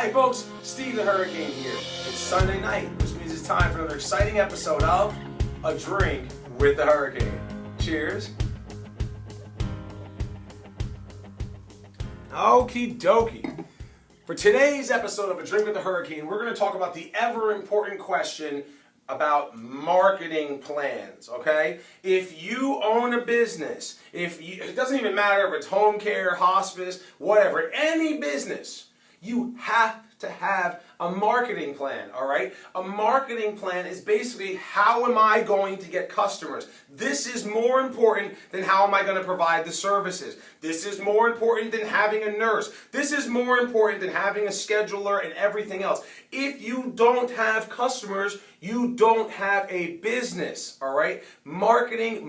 Hi folks, Steve the Hurricane here. It's Sunday night, which means it's time for another exciting episode of A Drink with the Hurricane. Cheers. Okie dokie. For today's episode of A Drink with the Hurricane, we're going to talk about the ever important question about marketing plans, okay? If you own a business, it doesn't even matter if it's home care, hospice, whatever, any business, you have to have a marketing plan, all right? A marketing plan is basically, how am I going to get customers? This is more important than how am I going to provide the services. This is more important than having a nurse. This is more important than having a scheduler and everything else. If you don't have customers, you don't have a business, all right? Marketing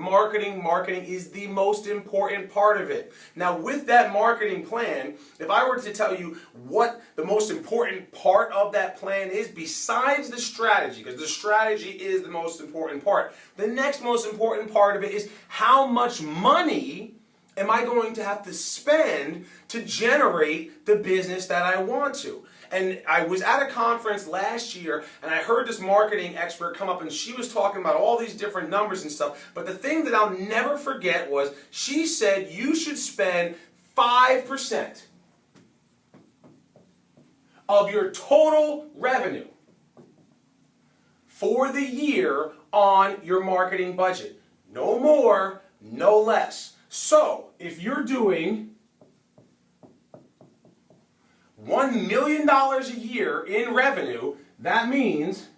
is the most important part of it. Now, with that marketing plan, if I were to tell you what the most important part of that plan is, besides the strategy, because the strategy is the most important part, the next most important part of it is how much money am I going to have to spend to generate the business that I want to? And I was at a conference last year and I heard this marketing expert come up and she was talking about all these different numbers and stuff. But the thing that I'll never forget was she said you should spend 5% of your total revenue for the year on your marketing budget. No more, no less. So, if you're doing $1 million a year in revenue, that means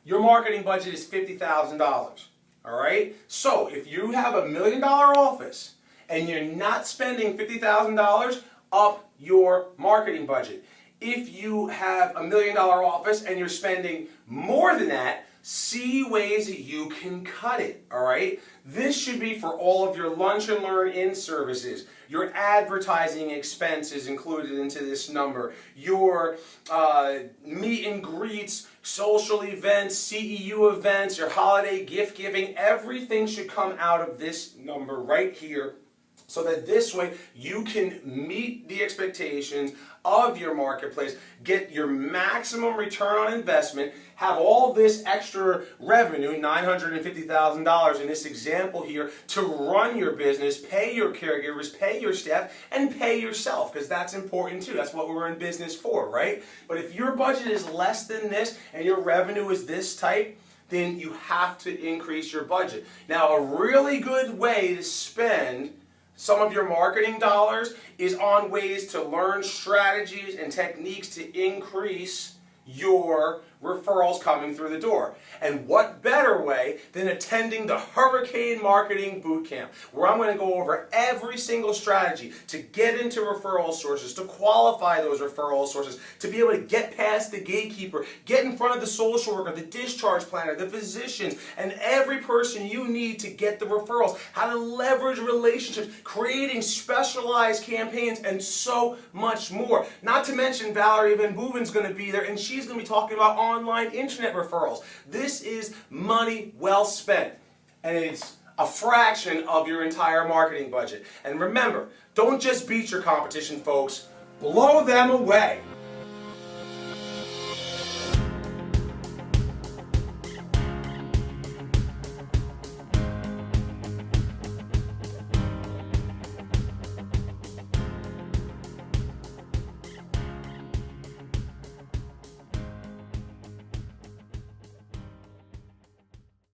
your marketing budget is $50,000. All right? So, if you have $1 million office and you're not spending $50,000, up your marketing budget. If you have $1 million office and you're spending more than that, see ways that you can cut it, all right? This should be for all of your lunch and learn in services, your advertising expenses included into this number, your meet and greets, social events, CEU events, your holiday gift giving, everything should come out of this number right here, so that this way you can meet the expectations of your marketplace, get your maximum return on investment, have all this extra revenue, $950,000 in this example here, to run your business, pay your caregivers, pay your staff, and pay yourself, because that's important too. That's what we're in business for, right? But if your budget is less than this and your revenue is this type, then you have to increase your budget. Now, a really good way to spend some of your marketing dollars is on ways to learn strategies and techniques to increase your referrals coming through the door. And what better way than attending the Hurricane Marketing Bootcamp, where I'm going to go over every single strategy to get into referral sources, to qualify those referral sources, to be able to get past the gatekeeper, get in front of the social worker, the discharge planner, the physicians, and every person you need to get the referrals, how to leverage relationships, creating specialized campaigns, and so much more. Not to mention Valerie Van Boeven's going to be there, and she's going to be talking about online internet referrals. This is money well spent, and it's a fraction of your entire marketing budget. And remember, don't just beat your competition, folks. Blow them away.